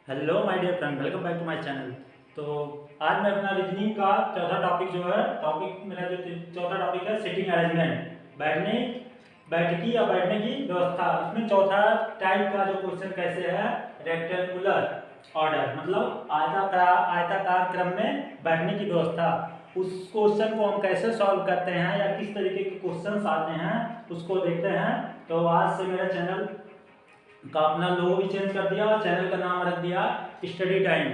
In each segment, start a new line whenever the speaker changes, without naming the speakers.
Hello my dear friend, welcome back to my channel. तो आज मैं अपना रीजनिंग का चौथा टॉपिक जो है मेरा जो चौथा टॉपिक है सिटिंग अरेंजमेंट, बैठकी या बैठने की व्यवस्था। इसमें चौथा टाइप का जो क्वेश्चन कैसे है, रेक्टेंगुलर ऑर्डर मतलब आयताकार क्रम में बैठने की व्यवस्था, उस क्वेश्चन को हम कैसे सॉल्व करते हैं या किस तरीके के क्वेश्चंस आते हैं उसको देखते हैं। तो आज से मेरा चैनल का अपना लोगो भी चेंज कर दिया और चैनल का नाम रख दिया स्टडी टाइम।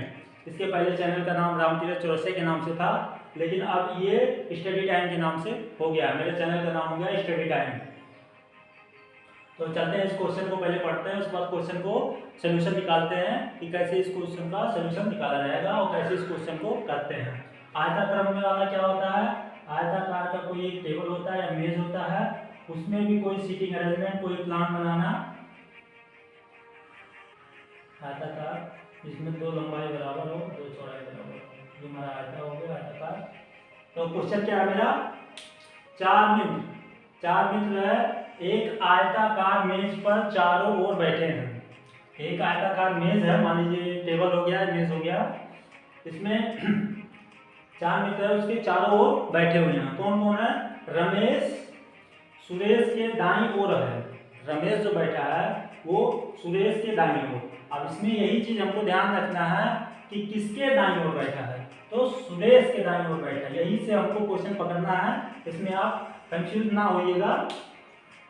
इसके पहले चैनल का नाम रामतीरथ चौरसिया के नाम से था, लेकिन अब ये स्टडी टाइम के नाम से हो गया। मेरे चैनल का नाम हो गया स्टडी टाइम। तो चलते हैं, इस क्वेश्चन को पहले पढ़ते हैं, उसके बाद क्वेश्चन को सोल्यूशन निकालते हैं कि कैसे इस क्वेश्चन का सोल्यूशन निकाला जाएगा और कैसे इस क्वेश्चन को करते हैं। आयताकार में वाला क्या होता है, आयताकार का कोई एक टेबल होता है या मेज होता है, उसमें भी कोई सीटिंग अरेंजमेंट, कोई प्लान बनाना। आयताकार जिसमें दो लंबाई बराबर हो, दो चौड़ाई बराबर हो, ये हमारा आयता हो गया आयताकार। तो क्वेश्चन क्या है मेरा, चार मित्र है, एक आयताकार मेज पर चारों ओर बैठे हैं। एक आयताकार मेज है, मान लीजिए टेबल हो गया, मेज हो गया, इसमें चार मित्र है, उसके चारों ओर बैठे हुए हैं। कौन कौन है, रमेश सुरेश के दाईं ओर है। रमेश जो बैठा है वो सुरेश के दाईं ओर। अब इसमें यही चीज हमको ध्यान रखना है कि किसके दाईं ओर बैठा है, तो सुरेश के दाईं ओर बैठा है। यही से हमको क्वेश्चन पकड़ना है, इसमें आप कंफ्यूज ना होइएगा।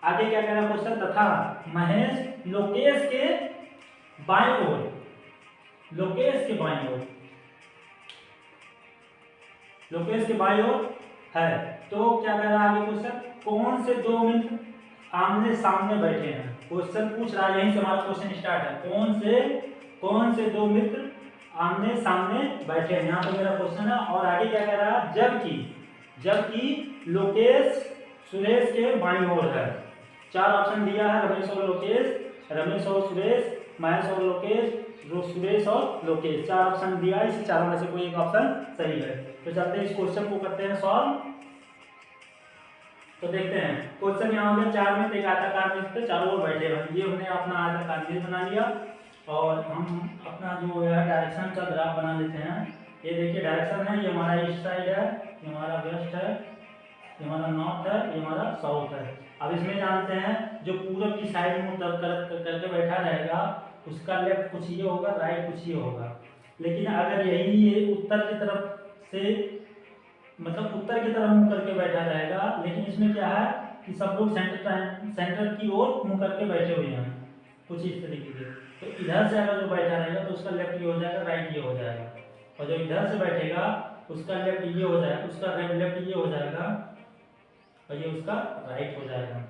आगे क्या कह रहा है क्वेश्चन, तथा महेश लोकेश के बाईं ओर, लोकेश के बाईं ओर, लोकेश के बाईं ओर है। तो क्या कह रहा है आगे क्वेश्चन, कौन से दो मित्र आमने सामने बैठे हैं। क्वेश्चन पूछ रहा है, यहीं से हमारा क्वेश्चन स्टार्ट है, कौन से दो मित्र आमने सामने बैठे हैं, यहाँ पे मेरा क्वेश्चन है। और आगे क्या कह रहा है, जबकि लोकेश सुरेश के बाईं ओर है। चार ऑप्शन दिया है, रमेश और लोकेश, रमेश और सुरेश, महेश और लोकेश, सुरेश और लोकेश, चार ऑप्शन दिया है, इस चारों में से कोई एक ऑप्शन सही है। तो चलते हैं इस क्वेश्चन को करते हैं सॉल्व। तो देखते हैं, क्वेश्चन यहाँ हो गया, चार में एक आयताकार मेज पे चारों ओर बैठे हैं। ये हमने अपना आयताकार मेज बना लिया और हम अपना जो है डायरेक्शन का ग्राफ बना लेते हैं। ये देखिए डायरेक्शन है, ये हमारा ईस्ट साइड है, ये हमारा वेस्ट है, ये हमारा नॉर्थ है, ये हमारा साउथ है। अब इसमें जानते हैं जो पूरब की साइड में करके बैठा रहेगा उसका लेफ्ट कुछ ये होगा, राइट कुछ ये होगा। लेकिन अगर यही ये उत्तर की तरफ से मतलब उत्तर की तरफ मुंह करके बैठा रहेगा, लेकिन इसमें क्या है कि सब लोग सेंटर की ओर मुंह करके बैठे हुए हैं कुछ इस तरीके से। तो इधर से अगर जो बैठा रहेगा तो उसका लेफ्ट ये हो जाएगा, राइट ये हो जाएगा, और जो इधर से बैठेगा उसका लेफ्ट ये हो जाएगा, उसका लेफ्ट ये हो जाएगा और ये उसका राइट हो जाएगा।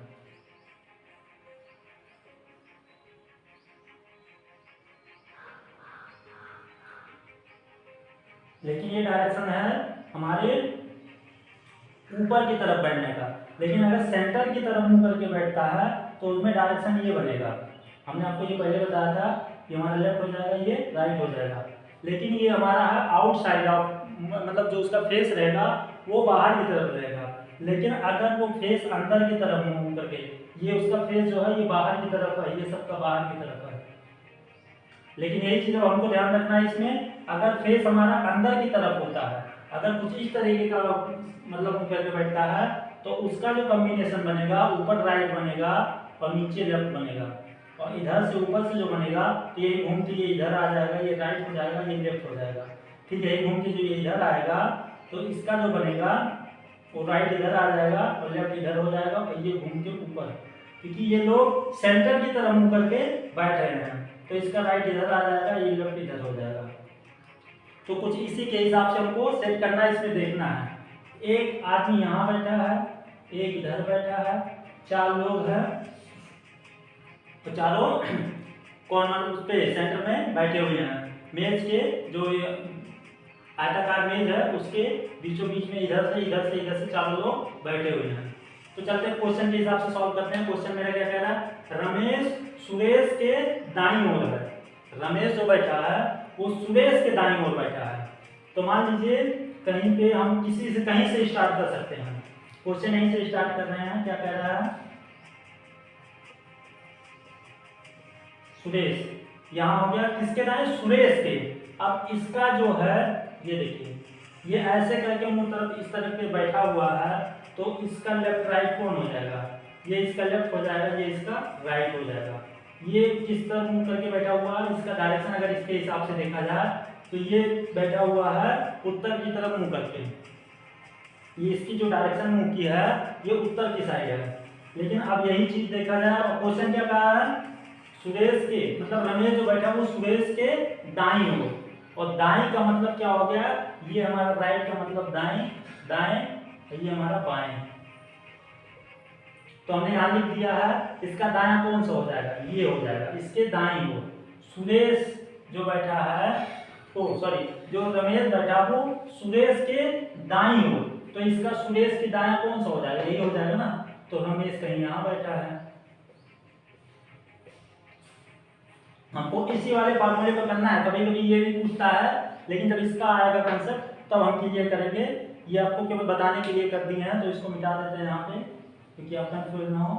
लेकिन ये डायरेक्शन है हमारे ऊपर की तरफ बैठने का। लेकिन अगर सेंटर की तरफ मुंह करके बैठता है तो उसमें डायरेक्शन ये बनेगा, हमने आपको ये पहले बताया था, ये हमारा लेफ्ट हो जाएगा, ये राइट हो जाएगा। लेकिन ये हमारा है आउटसाइड ऑफ, मतलब जो उसका फेस रहेगा वो बाहर की तरफ रहेगा। लेकिन अगर वो फेस अंदर की तरफ मुंह करके, ये उसका फेस जो है ये बाहर की तरफ है, ये सबका बाहर की तरफ है। लेकिन यही चीज हमको ध्यान रखना है इसमें, अगर फेस हमारा अंदर की तरफ होता है, अगर कुछ इस तरीके का मतलब मुंह करके बैठता है तो उसका जो कॉम्बिनेशन बनेगा, ऊपर राइट बनेगा और नीचे लेफ्ट बनेगा। और इधर से ऊपर से जो बनेगा तो ये घूम के ये इधर आ जाएगा, ये राइट हो जाएगा, ये लेफ्ट हो जाएगा। ठीक है, घूम के जो ये इधर आएगा तो इसका जो बनेगा वो राइट इधर आ जाएगा और लेफ्ट इधर हो जाएगा, और ये घूम के ऊपर, क्योंकि ये लोग सेंटर की तरफ मुंह करके बैठ रहे हैं तो इसका राइट इधर आ जाएगा, ये लेफ्ट इधर हो जाएगा। तो कुछ इसी के हिसाब से हमको सेट करना है, इसमें देखना है। एक आदमी यहाँ बैठा है, एक इधर बैठा है, चार लोग हैं, तो चारों कॉर्नर उस पे सेंटर में बैठे हुए हैं। मेज के जो आयताकार मेज है उसके बीचों बीच में इधर से चारों लोग बैठे हुए हैं। तो चलते हैं क्वेश्चन के हिसाब से सॉल्व करते हैं। क्वेश्चन मेरा क्या कह रहा है, रमेश सुरेश के दाईं ओर है। रमेश जो बैठा है वो सुरेश के दाईं ओर बैठा है। तो मान लीजिए कहीं पे हम कहीं से स्टार्ट कर सकते हैं। क्वेश्चन यहीं से स्टार्ट कर रहे हैं। क्या कह रहा है, सुरेश यहाँ हो गया किसके दाएं, सुरेश के। अब इसका जो है ये देखिए, ये ऐसे करके मुंह तरफ इस तरफ के बैठा हुआ है, तो इसका लेफ्ट राइट कौन हो जाएगा, ये इसका लेफ्ट हो जाएगा, ये इसका राइट हो जाएगा। ये किस तरफ मुंह करके बैठा हुआ है, इसका डायरेक्शन अगर इसके हिसाब से देखा जाए तो ये बैठा हुआ है उत्तर की तरफ मुंह करके, ये इसकी जो डायरेक्शन मुंह की है ये उत्तर की साइड है। लेकिन अब यही चीज देखा जाए और क्वेश्चन क्या कहा है, सुरेश के मतलब रमेश जो बैठा वो सुरेश के दाईं ओर, और दाईं का मतलब क्या हो गया, ये हमारा राइट का मतलब दाईं, दाएं, ये हमारा बाएं। तो हमने यहां लिख दिया है, इसका दायां कौन सा हो जाएगा, ये हो जाएगा, इसके दाईं ओर। सुरेश जो बैठा है, ओ सॉरी, जो रमेश बैठा वो सुरेश के दाईं ओर, तो इसका सुरेश के दायां कौन सा हो जाएगा, यही हो जाएगा ना। तो रमेश कहीं यहां बैठा है, हमको इसी वाले फार्मूले को करना है। कभी कभी ये भी पूछता है, लेकिन जब इसका आएगा कंसेप्ट तब हम क्लियर करेंगे। ये आपको केवल बताने के लिए कर दिए हैं, तो इसको मिटा देते हैं यहाँ पे, क्योंकि आप कंफ्यूज ना हो।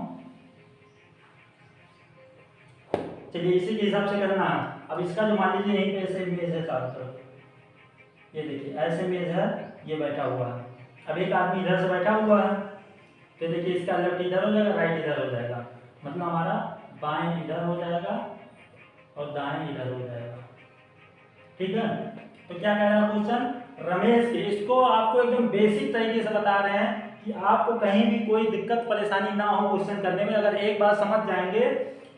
चलिए इसी के हिसाब से करना है। अब इसका जो मान लीजिए यहीं पे ऐसे इमेज है चारों तरफ, ये देखिए ऐसे इमेज है, ये बैठा हुआ है। अब एक आदमी इधर से बैठा हुआ है, तो देखिए इसका लेफ्ट इधर हो जाएगा, राइट इधर हो जाएगा, मतलब हमारा बाएं इधर हो जाएगा और दाएं इधर हो जाएगा। ठीक है, तो क्या कह रहा है क्वेश्चन, रमेश के, इसको आपको एकदम बेसिक तरीके से बता रहे हैं कि आपको कहीं भी कोई दिक्कत परेशानी ना हो क्वेश्चन करने में। अगर एक बार समझ जाएंगे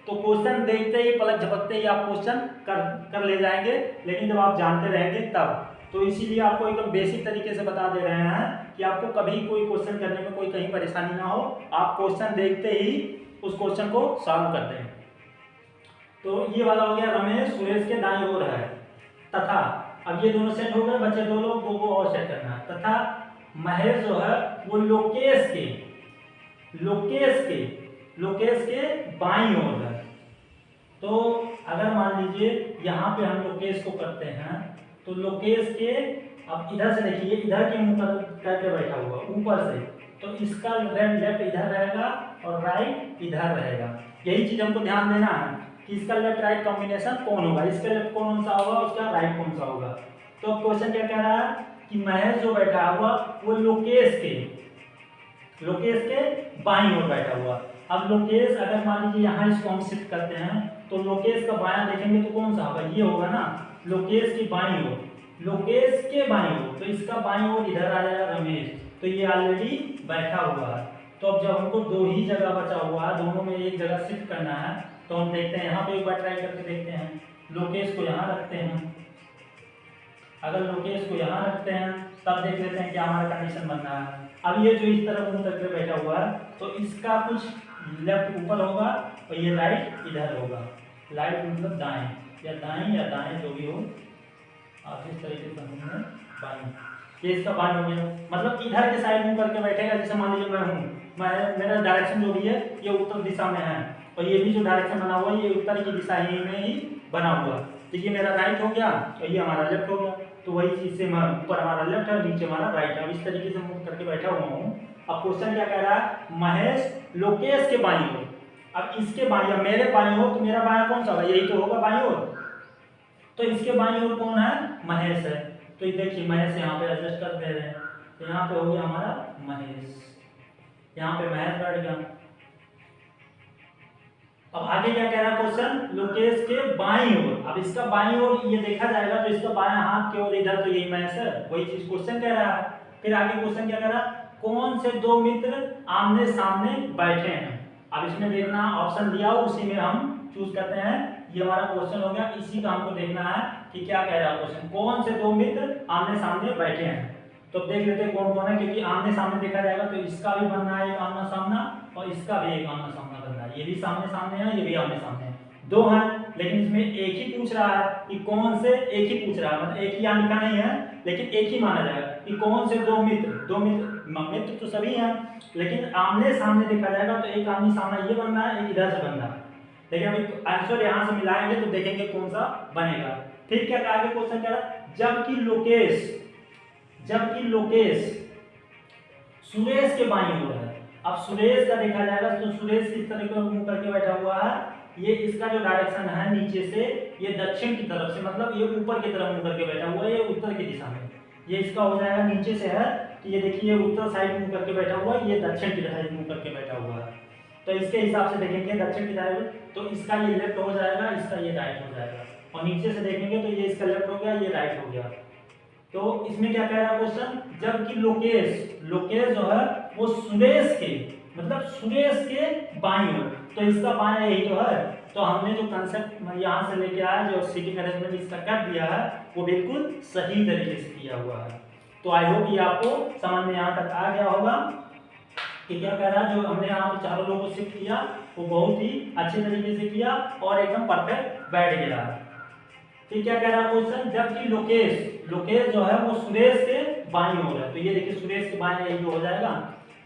तो क्वेश्चन देखते ही पलक झपकते ही आप क्वेश्चन कर ले जाएंगे, लेकिन जब आप जानते रहेंगे तब। तो इसीलिए आपको एकदम बेसिक तरीके से बता दे रहे हैं कि आपको कभी कोई क्वेश्चन करने में कोई कहीं परेशानी ना हो, आप क्वेश्चन देखते ही उस क्वेश्चन को सॉल्व कर दें। तो ये वाला हो गया रमेश सुरेश के दाईं ओर है, तथा अब ये दोनों सेट हो गए, बचे दो लोग, दो को और सेट करना है। तथा महेश जो है वो लोकेश के बाईं ओर है। तो अगर मान लीजिए यहाँ पे हम लोकेश को करते हैं, तो लोकेश के, अब इधर से देखिए इधर के मुंह करके बैठा हुआ ऊपर से, तो इसका लेफ्ट इधर रहेगा और राइट इधर रहेगा। यही चीज हमको ध्यान देना है कि इसका लेफ्ट राइट कॉम्बिनेशन कौन होगा, इसका लेफ्ट कौन सा होगा, उसका राइट कौन सा होगा। तो क्वेश्चन क्या कह रहा है कि महेश जो बैठा हुआ वो लोकेश के बाईं ओर बैठा हुआ। अब लोकेश अगर मान लीजिए यहाँ इसको हम शिफ्ट करते हैं, तो लोकेश का बायां देखेंगे तो कौन सा होगा, ये होगा ना, लोकेश की बाईं ओर, लोकेश के बाईं ओर, तो इसका बाईं ओर इधर आ जाएगा रमेश, तो ये ऑलरेडी बैठा हुआ है। तो अब जब हमको दो ही जगह बचा हुआ है, दोनों में एक जगह शिफ्ट करना है, तो हम देखते हैं यहाँ पे एक बार ट्राई करके देखते हैं। लोकेश को यहाँ रखते हैं, अगर लोकेश को यहाँ रखते हैं तब देख लेते हैं क्या हमारा कंडीशन बन रहा है। अब ये जो इस तरफ मुंह करके बैठा हुआ है, तो इसका कुछ लेफ्ट ऊपर होगा और ये राइट इधर होगा। राइट मतलब दाएं या दाएं जो भी हो, आप इस तरीके से समझेंगे, बाएं, ये इसका बाएं हो गया, मतलब इधर के साइड मुंह करके बैठेगा। जैसे मान लीजिए मैं हूँ, मेरा डायरेक्शन जो भी है ये उत्तर दिशा में है, और ये भी जो डायरेक्शन बना हुआ है ये उत्तर की दिशा ही में ही बना हुआ। तो ये मेरा राइट हो गया और ये हमारा लेफ्ट हो गया। तो वही चीज से ऊपर हमारा लेफ्ट है, नीचे हमारा राइट है। अब इस तरीके से मूव करके बैठा हुआ हूँ। अब क्वेश्चन क्या कह रहा है, महेश लोकेश के बाईं ओर। अब इसके बाईं, मेरे बाईं ओर, तो मेरा बायां कौन सा होगा, यही तो होगा बाईं ओर। तो इसके बाईं ओर कौन है, महेश है। तो देखिए महेश यहाँ पे एडजस्ट कर दे रहे हैं, तो यहाँ पे हो गया हमारा महेश, यहाँ पे महेश बैठ गया। अब आगे क्या कह रहा है क्वेश्चन, लोकेश के बाईं ओर। अब इसका बाईं ओर ये देखा जाएगा तो इसका बायां हाथ की ओर इधर, तो यही महेश है, वही चीज क्वेश्चन कह रहा है। फिर आगे क्वेश्चन क्या कह रहा है, कौन से दो मित्र आमने सामने बैठे हैं। अब इसमें देखना ऑप्शन दिया हो उसी में हम चूज करते हैं। ये हमारा क्वेश्चन हो गया, इसी का हमको देखना है कि क्या कह रहा है क्वेश्चन, कौन से दो मित्र आमने सामने बैठे हैं। तो देख लेते हैं कौन कौन है, क्योंकि आमने सामने देखा जाएगा तो इसका भी बनना है एक आमना सामना और इसका भी एक आमना सामना बनना है। ये भी सामने सामने है, ये भी आमने सामने है, दो हैं, लेकिन इसमें एक ही पूछ रहा है कि कौन से, एक ही पूछ रहा है, मतलब एक ही यहाँ लिखा नहीं है, लेकिन एक ही माना जाएगा कि कौन से दो मित्र, मित्र तो सभी हैं, लेकिन आमने सामने देखा जाएगा तो एक आमने सामने ये बनना है, एक इधर से बनना है। लेकिन अभी आंसर यहाँ से मिलाएंगे तो देखेंगे कौन सा बनेगा। ठीक है, आगे क्वेश्चन क्या है, जबकि लोकेश सुरेश के बाईं ओर है। अब सुरेश का देखा जाएगा तो सुरेश किस तरह का मुंह करके बैठा हुआ है, ये इसका जो डायरेक्शन है नीचे से ये दक्षिण की तरफ से, मतलब ये ऊपर की तरफ मुंह करके बैठा हुआ है, ये उत्तर की दिशा में। ये इसका हो जाएगा नीचे से है तो ये देखिए उत्तर साइड मुंह करके बैठा हुआ है, ये दक्षिण की साइड मुंह करके बैठा हुआ है। तो इसके हिसाब से देखेंगे दक्षिण की साइड तो इसका ये लेफ्ट हो जाएगा, इसका ये राइट हो जाएगा। और नीचे से देखेंगे तो ये इसका लेफ्ट हो गया, ये राइट हो गया। तो इसमें क्या कह रहा है क्वेश्चन, जबकि लोकेश लोकेश जो है वो सुरेश के, मतलब सुरेश के बाईं ओर, तो इसका बायां यही तो है। तो हमने जो कंसेप्ट यहाँ से लेके आया, जो सीटिंग अरेंजमेंट इसका कर दिया है वो बिल्कुल सही तरीके से किया हुआ है। तो आई होप ये आपको समझ में यहाँ तक आ गया होगा कि क्या कह रहा है। जो हमने यहाँ पे चारों लोगों को शिफ्ट किया वो बहुत ही अच्छे तरीके से किया और एकदम परफेक्ट बैठ गया। फिर क्या कह रहा है क्वेश्चन, जबकि लोकेश लोकेश जो है वो सुरेश के बाईं ओर है, तो ये देखिए सुरेश के बाईं यही हो जाएगा।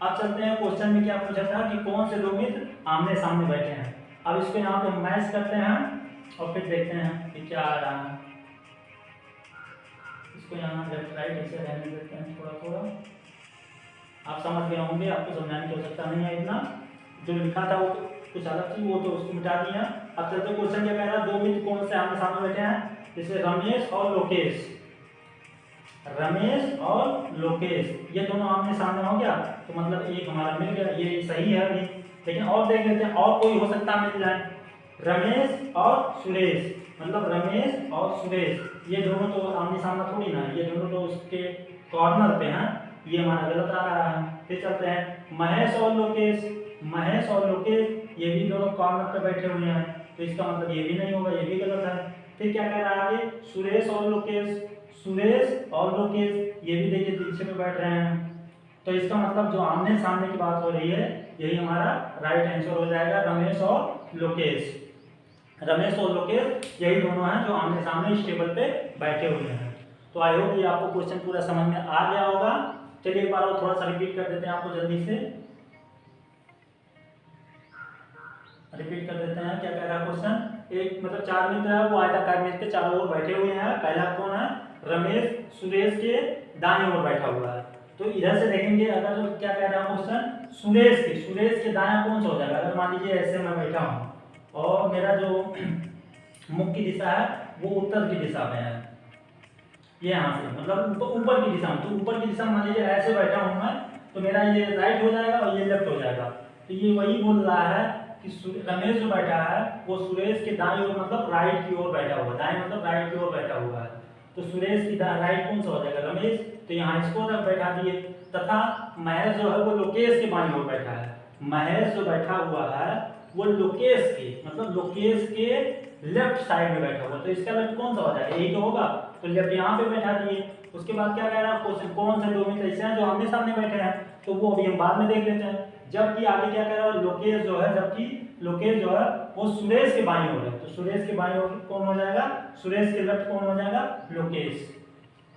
अब चलते हैं क्वेश्चन में क्या पूछा था कि कौन से दो मित्र आमने सामने बैठे हैं। अब इसको यहाँ पे मैच करते हैं और फिर देखते हैं कि क्या आ रहा है। इसको यहाँ लेफ्ट राइट ऐसे रहने देते हैं थोड़ा थोड़ा, आप समझ गए होंगे, आपको समझाने की आवश्यकता नहीं है इतना। जो लिखा था वो कुछ अलग थी, वो तो उसको मिटा दिया। अब चलते क्वेश्चन क्या कह रहा है, दो मित्र कौन से आमने सामने बैठे हैं, जैसे रमेश और लोकेश। रमेश और लोकेश ये दोनों आमने सामने हो गया, तो मतलब एक हमारा मिल गया, ये सही है अभी। लेकिन और देख लेते हैं और कोई हो सकता मिल जाए। रमेश और सुरेश, मतलब रमेश और सुरेश ये दोनों तो आमने सामने थोड़ी ना, ये दोनों तो उसके कॉर्नर पे हैं, ये हमारा गलत आ रहा है। फिर चलते हैं महेश और लोकेश। महेश और लोकेश ये भी दोनों कॉर्नर पे बैठे हुए हैं, तो इसका मतलब ये भी नहीं होगा, ये भी गलत है। फिर क्या कह रहा है आगे, सुरेश और लोकेश। सुरेश और लोकेश ये भी देखिए पीछे में बैठ रहे हैं, तो इसका मतलब जो आमने सामने की बात हो रही है यही हमारा राइट आंसर हो जाएगा, रमेश और लोकेश। रमेश और लोकेश यही दोनों हैं जो आमने सामने इस टेबल पे बैठे हुए हैं। तो आई होप ये आपको क्वेश्चन पूरा समझ में आ गया होगा। चलिए एक बार और थोड़ा सा रिपीट कर देते हैं आपको जल्दी से, रिपीट कर देते हैं। क्या कह रहा है क्वेश्चन, एक मतलब चार मित्र है वो आयताकार मेज पे चारों ओर बैठे हुए हैं। पहला कौन है, रमेश सुरेश के दाएं ओर बैठा हुआ है। तो इधर से देखेंगे अगर क्या कह रहा है क्वेश्चन, सुरेश के दायां कौन सा हो जाएगा। अगर मान लीजिए ऐसे मैं बैठा हूँ और मेरा जो मुख की दिशा है वो उत्तर की दिशा में है, ये यहाँ से मतलब ऊपर की दिशा में, तो ऊपर की दिशा में मान लीजिए ऐसे बैठा हूँ मैं, तो मेरा ये राइट हो जाएगा और ये लेफ्ट हो जाएगा। तो ये वही बोल रहा है कि रमेश जो बैठा है वो सुरेश के दाएं ओर मतलब राइट की ओर बैठा हुआ है, दाएं मतलब राइट की ओर बैठा हुआ है। तो सुरेश की राइट कौन सा हो जाएगा, रमेश, तो यहाँ इसको बैठा दिए। तथा महेश जो है वो लोकेश के बाईं ओर बैठा है। महेश जो बैठा हुआ है वो लोकेश के मतलब लोकेश के लेफ्ट साइड में बैठा हुआ, तो इसका लेफ्ट कौन सा हो जाएगा, यही तो होगा, तो लेफ्ट यहाँ पे बैठा दिए। उसके बाद क्या कह रहा है क्वेश्चन, कौन से दो मित्र ऐसे हैं जो आमने सामने बैठे हैं, तो वो अभी हम बाद में देख लेते हैं। जबकि आगे क्या कह रहा है, लोकेश जो है, जबकि लोकेश जो है वो सुरेश के बाईं ओर है, तो सुरेश के बाईं ओर कौन हो जाएगा, सुरेश के लेफ्ट कौन हो जाएगा, लोकेश।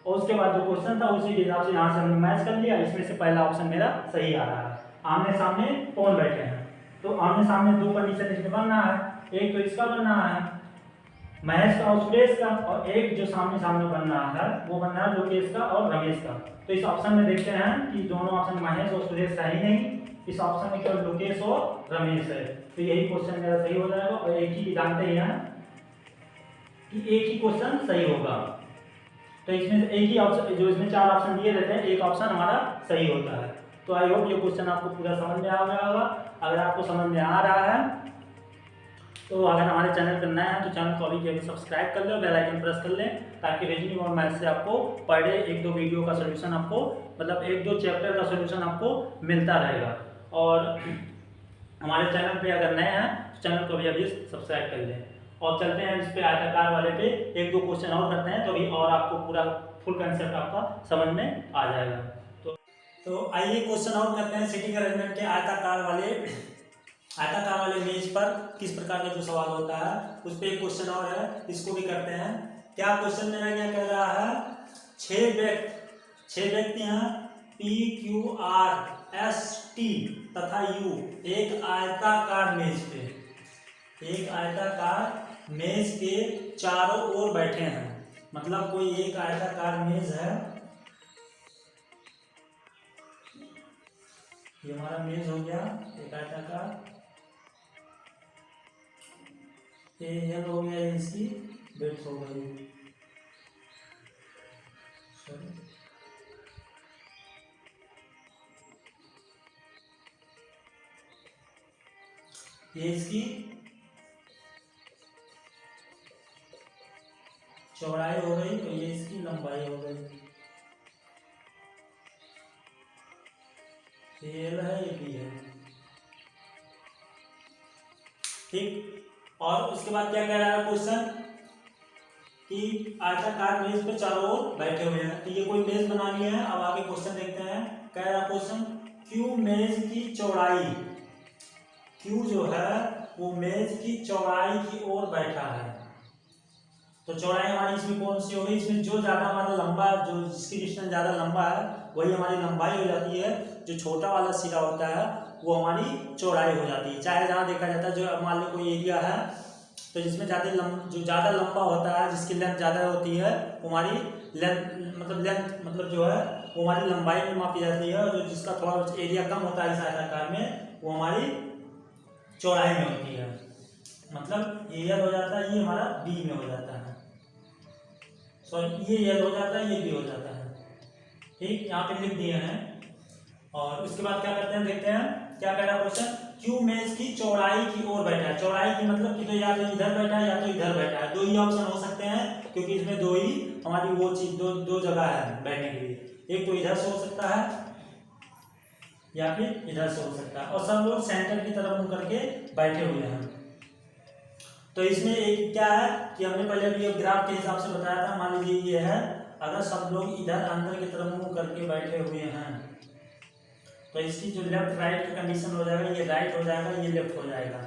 और उसके बाद जो क्वेश्चन था उसी के हिसाब से यहाँ से हमने मैच कर लिया। इसमें से पहला ऑप्शन मेरा सही आ रहा है, आमने सामने कौन बैठे हैं। तो आमने सामने दो कंडीशन इसमें बनना है, एक तो इसका बनना है महेश का और सुरेश का, और एक जो सामने सामने बन रहा है वो बन रहा है लोकेश का और रमेश का। तो इस ऑप्शन में देखते हैं कि दोनों ऑप्शन महेश और सुरेश का ही नहीं, इस ऑप्शन में केवल लोकेश और रमेश है, तो यही क्वेश्चन मेरा सही हो जाएगा। और एक ही जानते ही हैं कि एक ही क्वेश्चन सही होगा, तो इसमें एक ही ऑप्शन, जो इसमें चार ऑप्शन दिए रहते हैं एक ऑप्शन हमारा सही होता है। तो आई होप ये क्वेश्चन आपको पूरा समझ में आ गया होगा। अगर आपको समझ में आ रहा है तो अगर हमारे चैनल पर नया है तो चैनल को अभी सब्सक्राइब कर लो, बेल आइकन प्रेस कर लें, ताकि रीजनिंग और मैथ से आपको पर डे एक दो वीडियो का सोल्यूशन आपको मतलब एक दो चैप्टर का सोल्यूशन आपको मिलता रहेगा। और हमारे चैनल पे अगर नए हैं तो चैनल को भी अभी सब्सक्राइब कर लें। और चलते हैं इस पे आयताकार वाले पे एक दो क्वेश्चन और करते हैं, तो अभी और आपको पूरा फुल कंसेप्ट आपका समझ में आ जाएगा। तो आइए क्वेश्चन और करते हैं सीटिंग अरेंजमेंट के आयताकार वाले मेज पर किस प्रकार का जो सवाल होता है उस पर एक क्वेश्चन और है, इसको भी करते हैं। क्या क्वेश्चन मेरा क्या कह रहा है, छह व्यक्ति हैं P Q R S T तथा U एक आयताकार मेज के चारों ओर बैठे हैं। मतलब कोई एक आयताकार मेज है, ये हमारा मेज हो गया एक आयताकार, ए एल हो गया, इसकी विड्थ हो गई, सॉरी ये इसकी चौड़ाई हो गई और ये इसकी लंबाई हो गई। ये एल है, ये बी है, ठीक। और उसके बाद क्या कह रहा है क्वेश्चन कि आयताकार मेज पे चारों ओर बैठे हुए हैं, तो ये कोई मेज बना लिया है। अब आगे क्वेश्चन देखते हैं। कह रहा क्वेश्चन क्यू मेज की चौड़ाई, क्यू जो है वो मेज की चौड़ाई की ओर बैठा है। तो चौड़ाई हमारी इसमें कौन सी होगी, इसमें जो ज्यादा हमारा लंबा, जो जिसकी डिस्टेंस ज्यादा लंबा है वही हमारी लंबाई हो जाती है, जो छोटा वाला सिरा होता है वो हमारी चौड़ाई हो जाती है। चाहे जहाँ देखा जाता है, जो मान लो कोई एरिया है तो जिसमें जो ज़्यादा लंबा होता है, जिसकी लेंथ ज़्यादा होती है वो हमारी लेंथ मतलब जो है वो हमारी लंबाई में मापी जाती है, और जो जिसका थोड़ा एरिया कम होता है इस आयताकार में वो हमारी चौड़ाई में होती है। मतलब ये एल हो जाता है, ये हमारा बी में हो जाता है, सॉरी ये एल हो जाता है, ये बी हो जाता है, ठीक। यहाँ पे लिख दिए हैं। और उसके बाद क्या करते हैं, देखते हैं क्या कह रहा है क्वेश्चन। क्यू मेज की चौड़ाई की ओर बैठा है, चौड़ाई की मतलब कि तो या तो इधर बैठा है या तो इधर बैठा है, दो ही ऑप्शन हो सकते हैं क्योंकि इसमें दो ही हमारी वो चीज दो जगह है बैठने के लिए, एक तो इधर से हो सकता है या फिर इधर से हो सकता है, और सब लोग सेंटर की तरफ मुंह करके बैठे हुए हैं। तो इसमें एक क्या है कि हमने पहले भी ग्राफ के हिसाब से बताया था, मान लीजिए ये है, अगर सब लोग इधर अंदर की तरफ मुंह करके बैठे हुए हैं तो इसकी जो लेफ्ट राइट का कंडीशन हो जाएगा, ये राइट हो जाएगा, ये लेफ्ट हो जाएगा।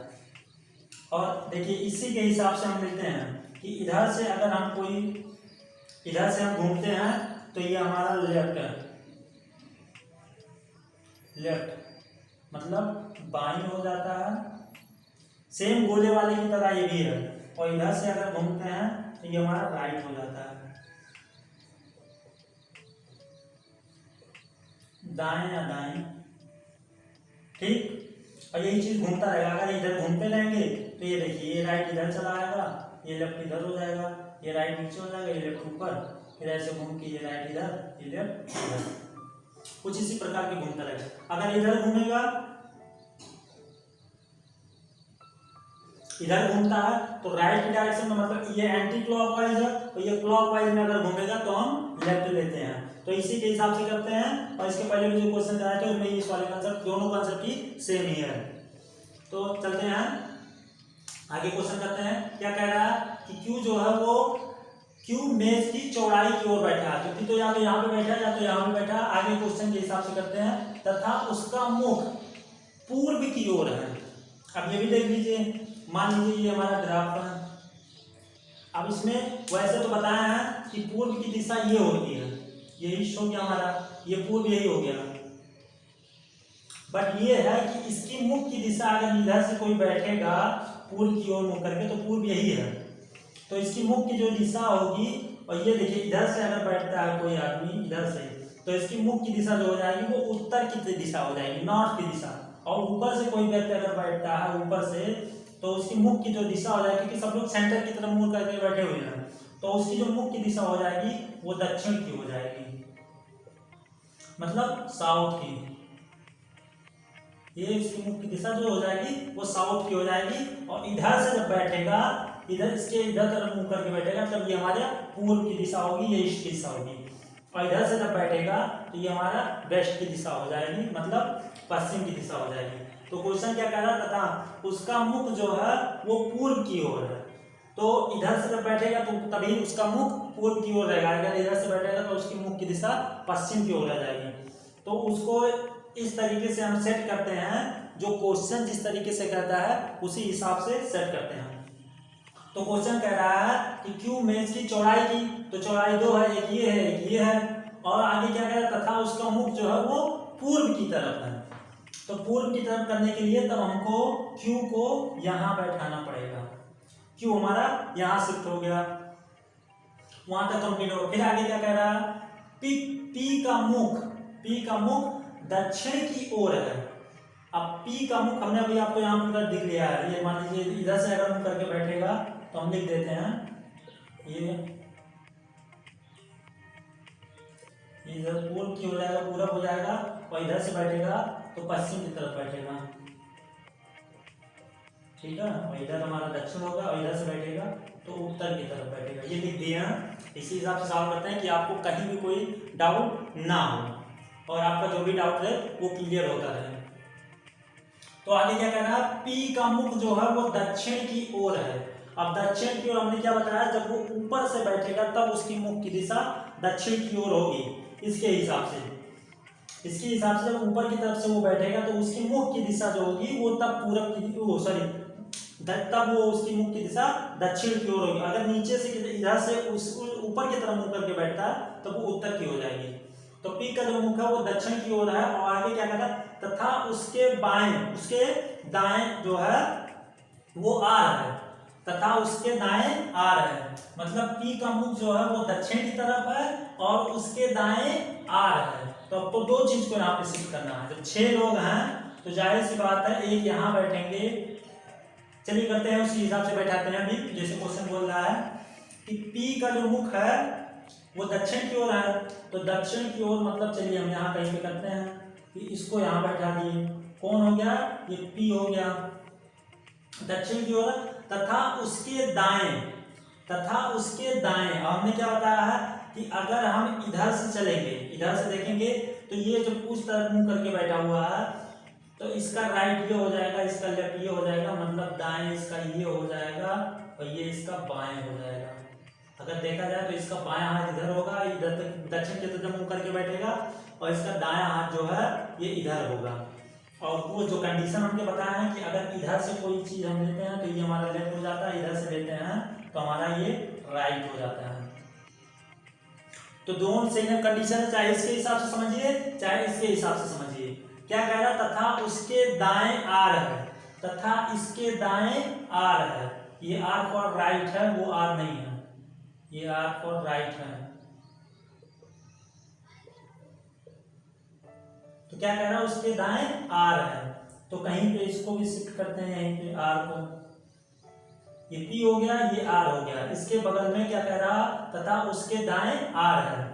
और देखिए इसी के हिसाब से हम लिखते हैं कि इधर से अगर हम कोई इधर से हम घूमते हैं तो ये हमारा लेफ्ट है, लेफ्ट मतलब बाईं हो जाता है, सेम गोले वाले की तरह ये भी है। और इधर से अगर घूमते हैं तो ये हमारा राइट हो जाता है, दाएं या दाएं, ठीक। और यही चीज घूमता रहेगा, अगर इधर घूमते रहेंगे तो ये देखिए ये राइट इधर चला आएगा, ये लेफ्ट इधर हो जाएगा, ये राइट नीचे हो जाएगा, ये लेफ्ट ऊपर, फिर ऐसे घूम के ये राइट इधर, ये लेफ्ट इधर, कुछ इसी प्रकार के घूमता रहेगा। अगर इधर घूमेगा, इधर घूमता है तो राइट डायरेक्शन में, मतलब ये एंटी क्लॉकवाइज है तो ये क्लॉकवाइज में अगर घूमेगा तो हम लेफ्ट लेते हैं। तो इसी के हिसाब से करते हैं। और इसके पहले जो क्वेश्चन कराए थे उसमें इस वाले कंसेप्ट, दोनों कंसेप्ट ही सेम ही है। तो चलते हैं आगे, क्वेश्चन करते हैं। क्या कह रहा है कि क्यू जो है वो क्यू मेज की चौड़ाई की ओर बैठा है, क्योंकि तो या तो यहाँ पे बैठा है या तो यहाँ पे बैठा है। आगे क्वेश्चन के हिसाब से करते हैं, तथा उसका मुख पूर्व की ओर है। अब ये भी देख लीजिए, मान लीजिए ये हमारा ग्राफ है। अब इसमें वैसे तो बताया है कि पूर्व की दिशा ये होती है, ये ईस्ट हो गया हमारा, ये पूर्व यही हो गया। बट ये है कि इसकी मुख की दिशा अगर इधर से कोई बैठेगा पूर्व की ओर मुख करके तो पूर्व यही है, तो इसकी मुख की जो दिशा होगी, और ये देखिए इधर से अगर बैठता है कोई आदमी इधर से, तो इसकी मुख की दिशा जो हो जाएगी वो उत्तर की दिशा हो जाएगी, नॉर्थ की दिशा। और ऊपर से कोई व्यक्ति अगर बैठता है ऊपर से तो उसकी मुख की जो दिशा हो जाएगी, क्योंकि सब लोग सेंटर की तरफ मुंह करके बैठे हुए हैं, तो उसकी जो मुख की दिशा हो जाएगी वो दक्षिण की हो जाएगी, मतलब साउथ की। ये इसकी मुख की दिशा जो हो जाएगी वो साउथ की हो जाएगी। और इधर से जब बैठेगा, इधर इसके इधर तरफ मुंह करके बैठेगा, तब ये हमारे पूर्व की दिशा होगी, ये ईस्ट की दिशा होगी। और इधर से जब बैठेगा तो ये हमारा वेस्ट की दिशा हो जाएगी, मतलब पश्चिम की दिशा हो जाएगी। तो क्वेश्चन क्या कह रहा है, तथा उसका मुख जो है वो पूर्व की ओर है। तो इधर से जब बैठेगा तो तभी उसका मुख पूर्व की ओर रहेगा, अगर इधर से बैठेगा तो उसकी मुख की दिशा पश्चिम की ओर रह जाएगी। तो उसको इस तरीके से हम सेट करते हैं, जो क्वेश्चन जिस तरीके से कहता है उसी हिसाब से सेट करते हैं। तो क्वेश्चन कह रहा है कि क्यू मेज की चौड़ाई की, तो चौड़ाई दो है, एक ये है एक ये है, और आगे क्या कह रहा है, तथा उसका मुख जो है वो पूर्व की तरफ है। तो पूर्व की तरफ करने के लिए तब हमको क्यू को यहां बैठाना पड़ेगा। क्यू हमारा यहां शिफ्ट हो गया, वहां तक कंप्लीट हो। फिर आगे क्या कह रहा है, पी का मुख दक्षिण की ओर है। अब P का मुख हमने अभी आपको यहाँ पर दिख लिया है, ये मान लीजिए इधर से अगर मुख करके बैठेगा तो हम लिख देते हैं ये इधर पूर्व की हो जाएगा, पूरब हो जाएगा, और इधर से बैठेगा तो पश्चिम की तरफ बैठेगा, ठीक है। और इधर हमारा दक्षिण होगा, और इधर से बैठेगा तो उत्तर की तरफ बैठेगा। ये लिख दिए हैं। इसी हिसाब से सॉल्व करते हैं कि आपको कहीं भी कोई डाउट ना हो और आपका जो भी डाउट है वो क्लियर होता रहे। तो आगे क्या कहना है, P का मुख जो है वो दक्षिण की ओर है। अब दक्षिण की ओर हमने क्या बताया, जब वो ऊपर से बैठेगा तब उसकी मुख की दिशा दक्षिण की ओर होगी। इसके हिसाब से जब ऊपर की तरफ से वो बैठेगा तो उसकी मुख की दिशा जो होगी वो तब पूरब की तब वो उसकी मुख की दिशा दक्षिण की ओर होगी। अगर नीचे से इधर से उस ऊपर की तरफ मुख करके बैठता है तो वो उत्तर की हो जाएगी। तो P का जो मुख है वो दक्षिण की ओर है। और आगे क्या कहता है, तथा उसके दाएं जो है वो R है, तथा उसके दाएं R है। मतलब P का मुख जो है वो दक्षिण की तरफ है और उसके दाएं R है। तो आपको दो चीज को यहाँ पे सिद्ध करना है। जब 6 लोग हैं तो जाहिर सी बात है एक यहाँ बैठेंगे, चलिए करते हैं उसी हिसाब से बैठाते हैं। अभी जैसे क्वेश्चन बोल रहा है कि P का जो मुख है वो दक्षिण की ओर है, तो दक्षिण की ओर मतलब चलिए हम यहाँ कहीं पे करते हैं कि इसको यहाँ बैठा दिए, कौन हो गया, ये P हो गया दक्षिण की ओर। तथा उसके दाएं हमने क्या बताया है कि अगर हम इधर से चलेंगे, इधर से देखेंगे तो ये जो उस तरफ मुंह करके बैठा हुआ है तो इसका राइट ये हो जाएगा, इसका लेफ्ट ये हो जाएगा, मतलब दाएं इसका ये हो जाएगा और ये इसका बाएं हो जाएगा। अगर देखा जाए तो इसका बायां हाथ इधर होगा, इधर तक दक्षिण की तरफ मुंह करके बैठेगा, और इसका दायां हाथ जो है ये इधर होगा। और वो जो कंडीशन हमने बताया है कि अगर इधर से कोई चीज हम लेते हैं तो ये हमारा लेफ्ट हो जाता है, इधर से लेते हैं तो हमारा ये राइट हो जाता है। तो दोनों सेम कंडीशन है, चाहे इसके हिसाब से समझिए चाहे इसके हिसाब से समझिए। क्या कह रहा, तथा उसके दाएं R है, तथा इसके दाएं R है। ये R फॉर राइट है, वो R नहीं है, ये R फॉर राइट है। तो क्या कह रहा है, उसके दाएं R है। तो कहीं पे इसको भी शिफ्ट करते हैं, यहीं पे R को, ये P हो गया, ये R हो गया। इसके बगल में क्या कह रहा, तथा उसके दाएं R है।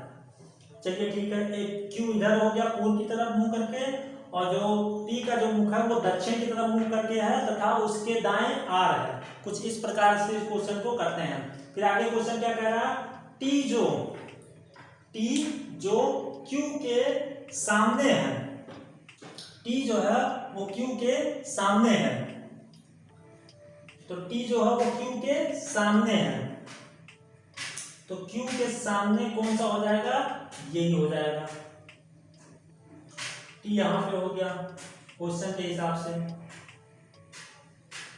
चलिए ठीक है, एक Q इधर हो गया पूर्व की तरफ मुंह करके, और जो P का जो मुख है वो दक्षिण की तरफ मुंह करके है, तथा उसके दाएं R है। कुछ इस प्रकार से इस क्वेश्चन को करते हैं। फिर आगे क्वेश्चन क्या कह रहा, T जो Q के सामने है, T जो है वो Q के सामने है। तो T जो है वो Q के सामने है, तो Q के सामने कौन सा हो जाएगा, यही हो जाएगा। T यहां पे हो गया क्वेश्चन के हिसाब से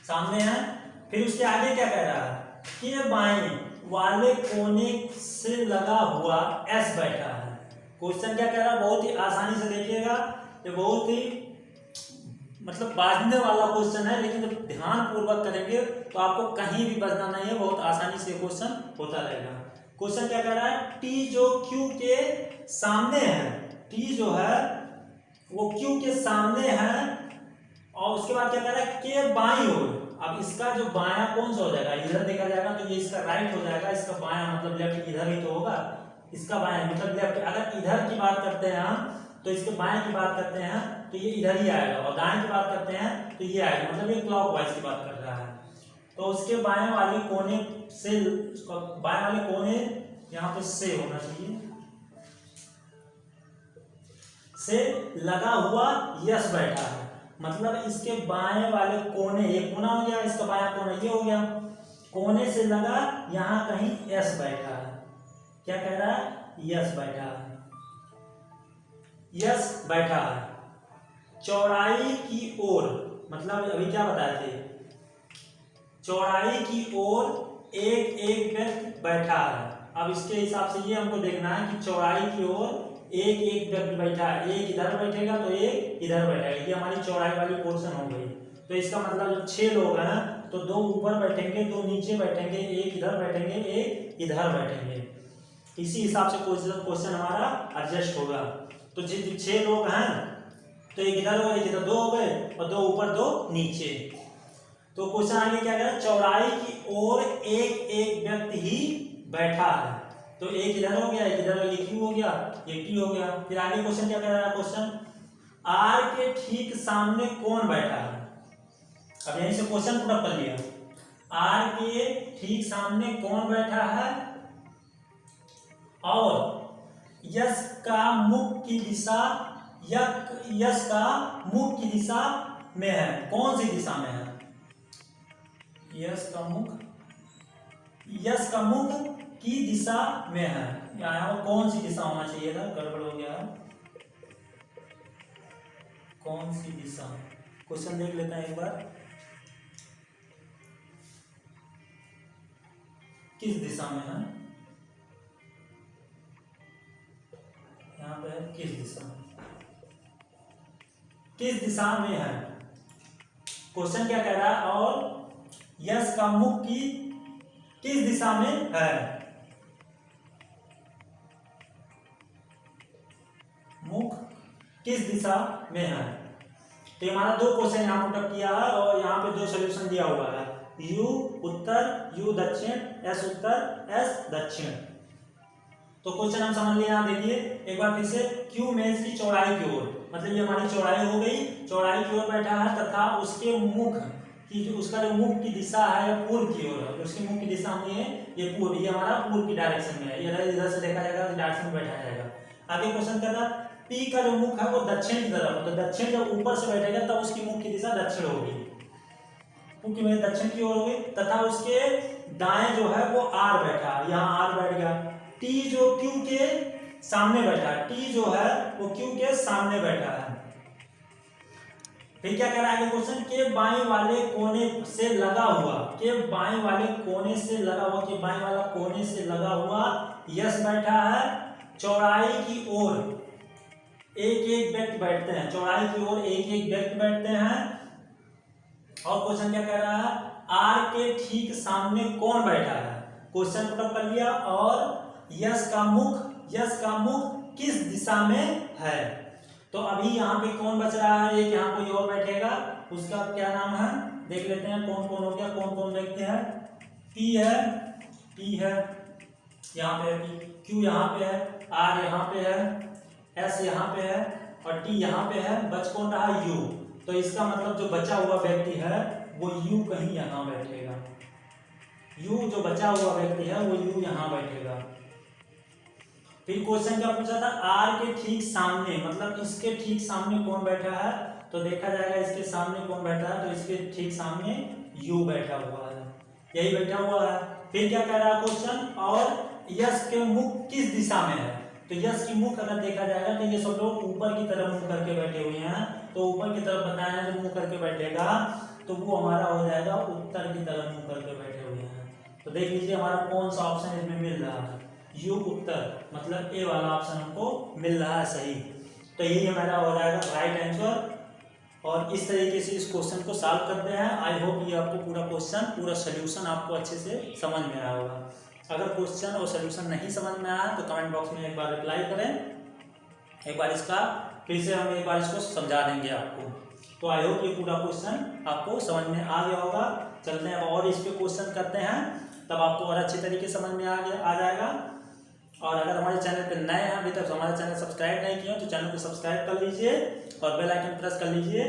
सामने है। फिर उसके आगे क्या कह रहा है, कि बाएं वाले कोने से लगा हुआ S बैठा है। क्वेश्चन क्या कह रहा है, बहुत ही आसानी से देखिएगा, ये बहुत ही मतलब बाजने वाला क्वेश्चन है, लेकिन जब ध्यान पूर्वक करेंगे तो आपको कहीं भी बजना नहीं है, बहुत आसानी से क्वेश्चन होता रहेगा। क्वेश्चन क्या कह रहा है, T जो Q के सामने है, T जो है वो Q के सामने है, और उसके बाद क्या कह रहा है, के बाईं ओर। अब इसका जो बायां कौन सा हो जाएगा, इधर देखा जाएगा तो ये इसका राइट हो जाएगा, इसका बायां मतलब लेफ्ट इधर ही तो होगा, इसका बायां मतलब लेफ्ट। अगर इधर की बात करते हैं हम तो इसके बाएं की बात करते हैं तो ये इधर ही आएगा, और दाएं की बात करते हैं तो ये आएगा, मतलब ये क्लॉकवाइज की बात कर रहा है। तो उसके बाएं वाले कोने से, बाएं वाले कोने यहाँ पे से होना चाहिए, से लगा हुआ यस बैठा है। मतलब इसके बाएं वाले कोने, ये कोना हो गया, इसका बायां कोना ये हो गया, कोने से लगा यहाँ कहीं यस बैठा है। क्या कह रहा है, यस बैठा है, यस बैठा है। चौड़ाई की ओर, मतलब अभी क्या बताए थे, चौड़ाई की ओर एक एक व्यक्ति बैठा है। अब इसके हिसाब से ये हमको देखना है कि चौड़ाई की ओर एक एक व्यक्ति बैठा है, एक इधर बैठेगा तो एक इधर बैठेगा, ये हमारी चौड़ाई वाली पोर्शन हो गई। तो इसका मतलब जब 6 लोग हैं तो 2 ऊपर बैठेंगे, 2 नीचे बैठेंगे, एक इधर बैठेंगे, एक इधर बैठेंगे। इसी हिसाब से क्वेश्चन हमारा एडजस्ट होगा। तो जिन 6 लोग हैं तो एक इधर हो गए, एक इधर, 2 हो गए और 2 ऊपर 2 नीचे। तो क्वेश्चन आगे क्या कह रहा है, चौड़ाई की ओर एक एक व्यक्ति ही बैठा है। तो एक इधर हो गया, एक इधर हो गया, ये क्यू हो गया, ये टी हो गया। फिर आगे क्वेश्चन क्या कह रहा है, क्वेश्चन आर के ठीक सामने कौन बैठा है। अब यहीं से क्वेश्चन पूरा कर लिया, आर के ठीक सामने कौन बैठा है और यस का मुख की दिशा, यस का मुख की दिशा में है, कौन सी दिशा में है, यस का मुख की दिशा में है। यहाँ कौन सी दिशा होना चाहिए था, गड़बड़ हो गया, कौन सी दिशा। क्वेश्चन देख लेते हैं एक बार, किस दिशा में है, यहाँ पे है किस दिशा में, किस दिशा में है। क्वेश्चन क्या कह रहा है, और यस का मुख की किस दिशा में है, मुख किस दिशा में है। तो हमारा 2 क्वेश्चन यहाँ पुटअप किया है और यहाँ पे 2 सॉल्यूशन दिया हुआ है, यू उत्तर, यू दक्षिण, एस उत्तर, एस दक्षिण। तो क्वेश्चन हम समझ लिए, यहाँ देखिए एक बार फिर से, क्यू मेज की चौड़ाई की ओर, मतलब ये हमारी चौड़ाई हो गई, चौड़ाई की ओर बैठा है तथा उसके मुख की जो उसका जो मुख की दिशा है या पूर्व की ओर है, उसकी मुख की दिशा हमने ये पूर्व, ये हमारा पूर्व की डायरेक्शन में है, ये इधर से देखा जाएगा तो डायरेक्शन में बैठा जाएगा। आगे क्वेश्चन क्या था, पी का जो मुख है वो दक्षिण की तरफ, तो दक्षिण जब ऊपर से बैठेगा तब उसकी मुख की दिशा दक्षिण होगी, क्योंकि मेरे दक्षिण की ओर हो गई, तथा उसके दाएं जो है वो आर बैठा, यहाँ आर बैठ गया। टी जो क्यू के सामने बैठा है, टी जो है वो क्यू के सामने बैठा है। फिर क्या कह रहा है क्वेश्चन, के बाएं वाले कोने से लगा हुआ, के बाएं वाले कोने से लगा हुआ, के बाएं वाला कोने से लगा हुआ यस बैठा है, चौड़ाई की ओर एक एक व्यक्ति बैठते हैं, चौड़ाई की ओर एक एक व्यक्ति बैठते हैं। और क्वेश्चन क्या कह रहा है, आर के ठीक सामने कौन बैठा है, क्वेश्चन पुटअप कर लिया, और यस का मुख किस दिशा में है। तो अभी यहाँ पे कौन बच रहा है, एक यहाँ कोई और बैठेगा, उसका क्या नाम है देख लेते हैं, कौन कौन हो गया, कौन कौन देखते हैं, पी है, टी है, यहाँ पे है, क्यू यहाँ पे है, आर यहाँ पे है, एस यहाँ पे है और टी यहाँ पे है, बच कौन रहा, यू। तो इसका मतलब जो बचा हुआ व्यक्ति है वो यू कहीं यहाँ बैठेगा, यू जो बचा हुआ व्यक्ति है वो यू यहाँ बैठेगा। फिर क्वेश्चन क्या पूछा था, आर के ठीक सामने, मतलब इसके ठीक सामने कौन बैठा है, तो देखा जाएगा इसके सामने कौन बैठा है, तो इसके ठीक सामने यू बैठा हुआ है, यही बैठा हुआ है। फिर क्या कह रहा है क्वेश्चन, और यस के मुख किस दिशा में है, तो यस की मुख अगर देखा जाएगा तो ये सब लोग ऊपर की तरफ मुंह करके बैठे हुए हैं, तो ऊपर की तरफ बताया जो मुंह करके बैठेगा तो वो हमारा हो जाएगा उत्तर की तरफ मुंह करके बैठे हुए हैं। तो देख लीजिए हमारा कौन सा ऑप्शन इसमें मिल रहा है, यू उत्तर, मतलब ए वाला ऑप्शन हमको मिल रहा है सही। तो यही हमारा हो जाएगा राइट आंसर। और इस तरीके से इस क्वेश्चन को सॉल्व करते हैं। आई होप ये आपको पूरा क्वेश्चन, पूरा सोल्यूशन आपको अच्छे से समझ में आया होगा। अगर क्वेश्चन और सोल्यूशन नहीं समझ में आया तो कमेंट बॉक्स में एक बार रिप्लाई करें, एक बार इसका फिर से हम एक बार इसको समझा देंगे आपको। तो आई होप ये पूरा क्वेश्चन आपको समझ में आ गया होगा। चलते हैं और इस पे क्वेश्चन करते हैं, तब आपको और अच्छे तरीके से समझ में आ जाएगा। और अगर हमारे चैनल पे नए हैं, अभी तक हमारे चैनल सब्सक्राइब नहीं किया तो चैनल को सब्सक्राइब कर लीजिए और बेल आइकन प्रेस कर लीजिए,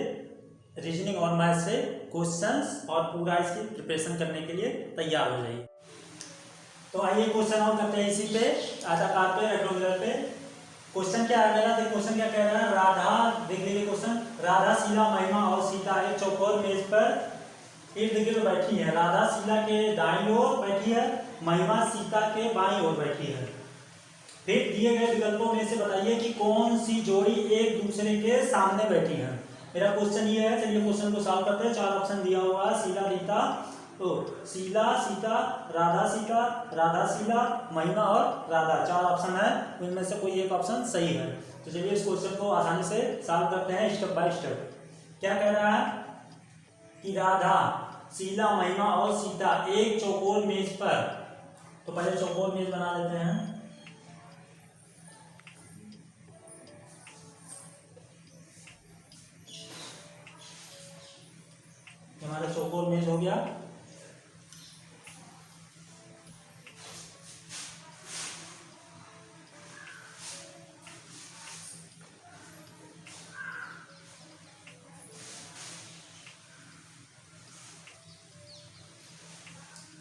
रीजनिंग और मैथ से क्वेश्चंस और पूरा इसकी प्रिपरेशन करने के लिए तैयार हो जाइए। तो आइए क्वेश्चन और करते हैं इसी पे, आयताकार पे, रेक्टेंगुलर पे। क्वेश्चन क्या आ गया, क्वेश्चन क्या कह रहा है, राधा, देख लीजिए क्वेश्चन, राधा, शीला, महिमा और सीता एक चौकोर मेज पर इर्द गिर्द बैठी है। राधा शीला के दाईं ओर बैठी है, महिमा सीता के बाईं ओर बैठी है। फिर दिए गए विकल्पों में से बताइए कि कौन सी जोड़ी एक दूसरे के सामने बैठी है। मेरा क्वेश्चन ये है, चलिए क्वेश्चन को सॉल्व करते हैं। 4 ऑप्शन दिया हुआ है, शीला रीता, तो शीला सीता, राधा सीता, राधा शीला, महिमा और राधा, 4 ऑप्शन है, उनमें से कोई एक ऑप्शन सही है। तो चलिए इस क्वेश्चन को आसानी से सॉल्व करते हैं स्टेप बाय स्टेप। क्या कह रहा है कि राधा, शीला, महिमा और सीता एक चौकोर मेज पर, तो पहले चौकोर मेज बना लेते हैं। इमेज हो गया।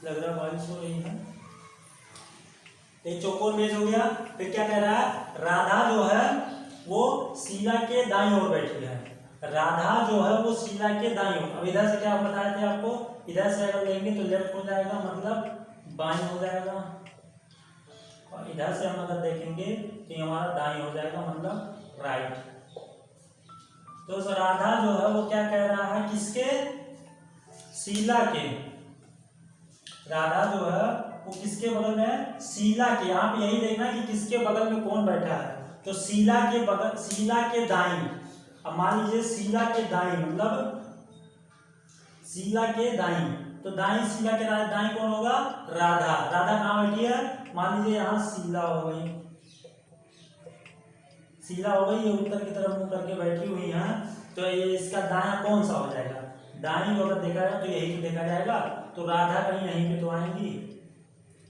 लग रहा बारिश हो रही है। एक चौकोर मेज हो गया। फिर क्या कह रहा है, राधा जो है वो शीला के दाईं ओर बैठी है। राधा जो है वो शीला के दाईं ओर। अब इधर से क्या बताए थे आपको, इधर से अगर लेंगे तो लेफ्ट हो जाएगा, मतलब बाईं हो जाएगा, और इधर से हम अगर देखेंगे तो ये हमारा दाईं हो जाएगा, मतलब राइट। तो राधा जो है वो क्या कह रहा है, किसके, शीला के। राधा जो है वो किसके बगल में है, शीला के। यहाँ पे यही देखना कि किसके बगल में कौन बैठा है, तो शीला के बगल, शीला के दाईं। अब मान लीजिए शीला के दाईं, मतलब शीला के दाईं, तो दाईं, शीला के दाईं कौन होगा, राधा। राधा कहाँ बैठी है, मान लीजिए यहाँ शीला हो गई, शीला हो गई, ये उत्तर की तरफ मुंह करके बैठी हुई है। तो ये इसका दायां कौन सा हो जाएगा, दाईं अगर देखा जाए तो यही तो देखा जाएगा। तो राधा कहीं यहीं पे तो आएंगी,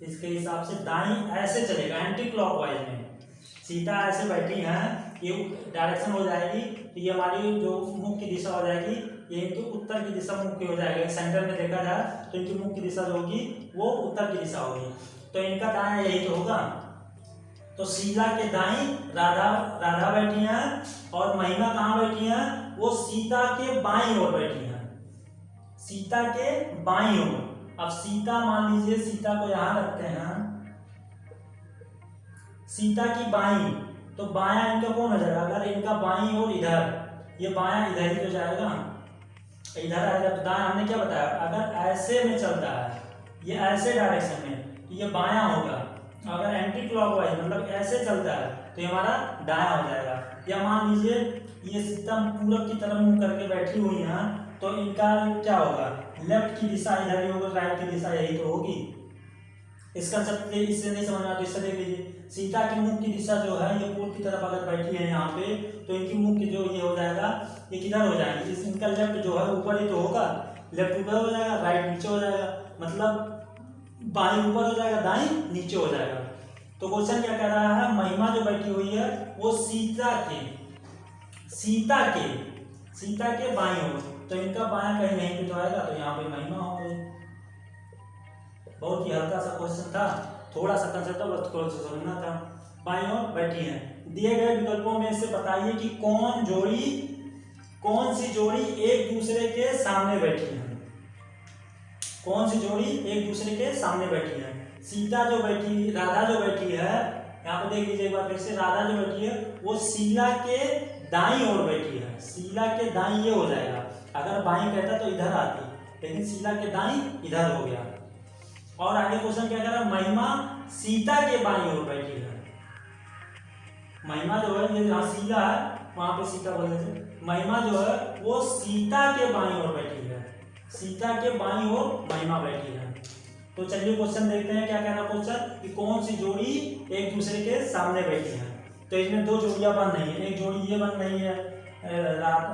इसके हिसाब से दाईं ऐसे चलेगा, एंटी क्लॉकवाइज में। सीता ऐसे बैठी हैं, ये डायरेक्शन हो जाएगी, तो ये हमारी जो मुख की दिशा हो जाएगी, ये तो उत्तर की दिशा मुख की हो जाएगी। सेंटर में देखा जाए तो इनकी मुख की दिशा जो होगी वो उत्तर की दिशा होगी, तो इनका दायां यही तो होगा। तो शीला के दाईं राधा, राधा बैठी हैं, और महिमा कहाँ बैठी हैं, वो सीता के बाईं ओर बैठी हैं, सीता के बाईं ओर। अब सीता, मान लीजिए सीता को यहां रखते हैं, सीता की बाईं, तो बायां इनका कौन हो जाएगा, अगर इनका बाईं ओर इधर, ये बायां इधर ही तो जाएगा, इधर आएगा। तो दायां हमने क्या बताया, अगर ऐसे में चलता है, ये ऐसे डायरेक्शन में, तो ये बायां होगा। अगर एंटी क्लॉकवाइज मतलब ऐसे चलता है तो ये हमारा दायां हो जाएगा। या मान लीजिए ये सीता पूरब की तरफ मुंह करके बैठी हुई है, तो इनका क्या होगा, लेफ्ट की दिशा इधर ही होगी, राइट की दिशा यही तो होगी। इसका सब इससे नहीं समझ आता, इससे देख लीजिए, सीता की मुख की दिशा जो है ये पूर्व की तरफ अगर बैठी है यहाँ पे, तो इनकी मुख की जो ये हो जाएगा, ये किधर हो जाएगी, इनका लेफ्ट जो है ऊपर ही तो होगा, लेफ्ट ऊपर हो जाएगा, राइट नीचे हो जाएगा, मतलब बाईं ऊपर हो जाएगा, दाईं नीचे हो जाएगा। तो क्वेश्चन क्या कह रहा है, महिमा जो बैठी हुई है वो सीता के, सीता के, सीता के बाईं ओर, तो इनका बायां कहीं नहीं पे तो आएगा, तो यहाँ पे महिमा हो गई। बहुत ही हल्का सा क्वेश्चन था, थोड़ा सा कंसेप्ट बस थोड़ा सा समझना था। बाईं ओर बैठी है। दिए गए विकल्पों में से बताइए कि कौन जोड़ी, कौन सी जोड़ी एक दूसरे के सामने बैठी है, कौन सी जोड़ी एक दूसरे के सामने बैठी है। सीता जो बैठी, राधा जो बैठी है, यहाँ पे देख लीजिए एक बार फिर से, राधा जो बैठी है वो शीला के दाईं ओर बैठी है, शीला के दाईं ये हो जाएगा, अगर बाईं कहता तो इधर आती, लेकिन शीला के दाईं इधर हो गया। और आगे क्वेश्चन क्या कह रहा है, महिमा सीता के बाईं ओर बैठी है। महिमा जो है, ये जहाँ शीला है वहां पे सीता बोलने से, महिमा जो है वो सीता के बाईं ओर बैठी है, सीता के बाईं ओर महिमा बैठी है। तो चलिए क्वेश्चन देखते हैं क्या कह रहा है क्वेश्चन, कि कौन सी जोड़ी एक दूसरे के सामने बैठी है। तो इसमें दो जोड़ियां बन रही है, एक जोड़ी ये बन रही है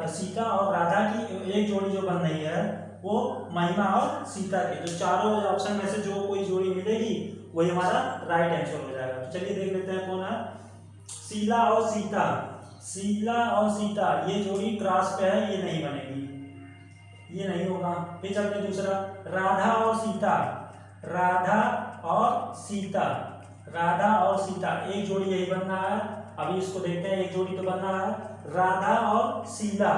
सीता और राधा की, एक जोड़ी जो बन रही है वो महिमा और सीता की। तो चारों ऑप्शन में से जो कोई जोड़ी मिलेगी वही हमारा राइट आंसर हो जाएगा। तो चलिए देख लेते हैं कौन है, शीला और सीता, शीला और सीता ये जोड़ी क्रॉस पे है, ये नहीं बनेगी, ये नहीं होगा। फिर चलते दूसरा, राधा और सीता, राधा और सीता, राधा और सीता एक जोड़ी यही बन रहा है। अभी इसको देखते हैं, एक जोड़ी तो बन रहा है, राधा और शीला,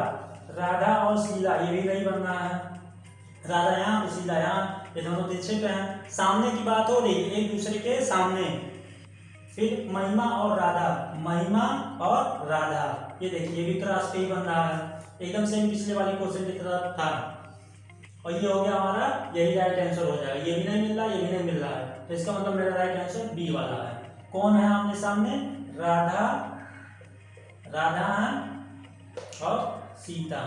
राधा और शीला ये भी नहीं बन रहा है, राधा यहाँ शीला यहाँ, ये दोनों पीछे पे हैं। सामने की बात हो रही है, एक दूसरे के सामने। फिर महिमा और राधा, महिमा और राधा, ये देखिए ये भी क्रॉस पे ही बन रहा है, एकदम सेम पिछले वाले क्वेश्चन की तरह था। और ये हो गया हमारा, यही राइट आंसर हो जाएगा। ये भी नहीं मिल रहा, ये भी नहीं मिल रहा है, तो इसका मतलब मेरा राइट आंसर बी वाला है। कौन है आमने सामने, राधा, राधा है और सीता।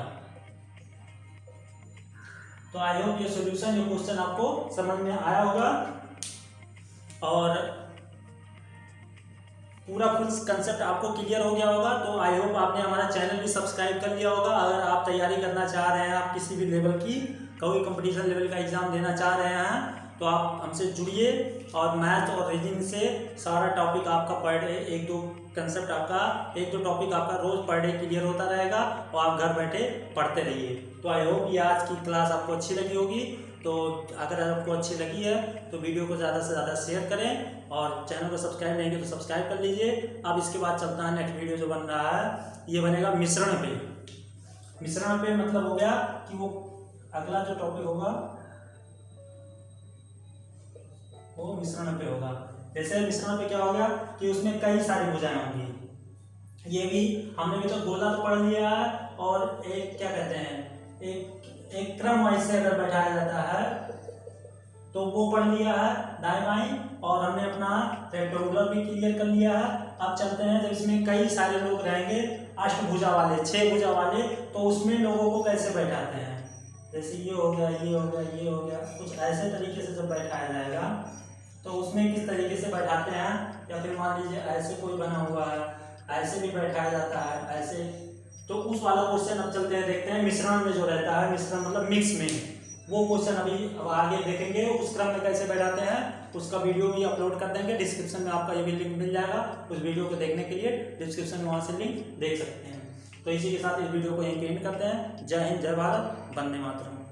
तो आई होप ये सॉल्यूशन, ये क्वेश्चन आपको समझ में आया होगा और पूरा फुल कंसेप्ट आपको क्लियर हो गया होगा। तो आई होप आपने हमारा चैनल भी सब्सक्राइब कर लिया होगा। अगर आप तैयारी करना चाह रहे हैं आप किसी भी लेवल की, कोई कंपटीशन लेवल का एग्ज़ाम देना चाह रहे हैं तो आप हमसे जुड़िए और मैथ और रीजनिंग से सारा टॉपिक आपका पर डे एक दो टॉपिक आपका रोज़ पर डे क्लियर होता रहेगा और आप घर बैठे पढ़ते रहिए। तो आई होप ये आज की क्लास आपको अच्छी लगी होगी। तो अगर आपको अच्छी लगी है तो वीडियो को ज़्यादा से ज़्यादा शेयर करें और चैनल को सब्सक्राइब नहीं किया तो सब्सक्राइब कर लीजिए। अब इसके बाद चलता है नेक्स्ट वीडियो जो बन रहा है, ये बनेगा मिश्रण पे। मिश्रण पे मतलब हो गया कि वो अगला जो टॉपिक होगा वो मिश्रण पे होगा। जैसे मिश्रण पे क्या हो गया कि उसमें कई सारी भुजाएं होंगी। ये भी हमने भी तो गोला तो पढ़ लिया है और एक क्या कहते हैं एक क्रम वाइज से अगर बैठाया जाता है तो वो पढ़ लिया है दाएं बाएं, और हमने अपना रेक्टेंगुलर भी क्लियर कर लिया है। अब चलते हैं जब इसमें कई सारे लोग रहेंगे अष्टभुजा वाले 6 भुजा वाले, तो उसमें लोगों को कैसे बैठाते हैं। जैसे ये हो गया, ये हो गया, ये हो गया, कुछ ऐसे तरीके से जब बैठाया जाएगा तो उसमें किस तरीके से बैठाते हैं, या फिर मान लीजिए ऐसे कोई बना हुआ है, ऐसे भी बैठाया जाता है ऐसे। तो उस वाला क्वेश्चन अब चलते हैं देखते हैं मिश्रण में जो रहता है, मिश्रण मतलब मिक्स में, वो क्वेश्चन अभी अब आगे देखेंगे उस क्रम में कैसे बैठाते हैं। उसका वीडियो भी अपलोड कर देंगे, डिस्क्रिप्शन में आपका ये भी लिंक मिल जाएगा। उस वीडियो को देखने के लिए डिस्क्रिप्शन में वहाँ से लिंक देख सकते हैं। तो इसी के साथ इस वीडियो को यहीं पे एंड करते हैं। जय हिंद, जय भारत, वंदे मातरम।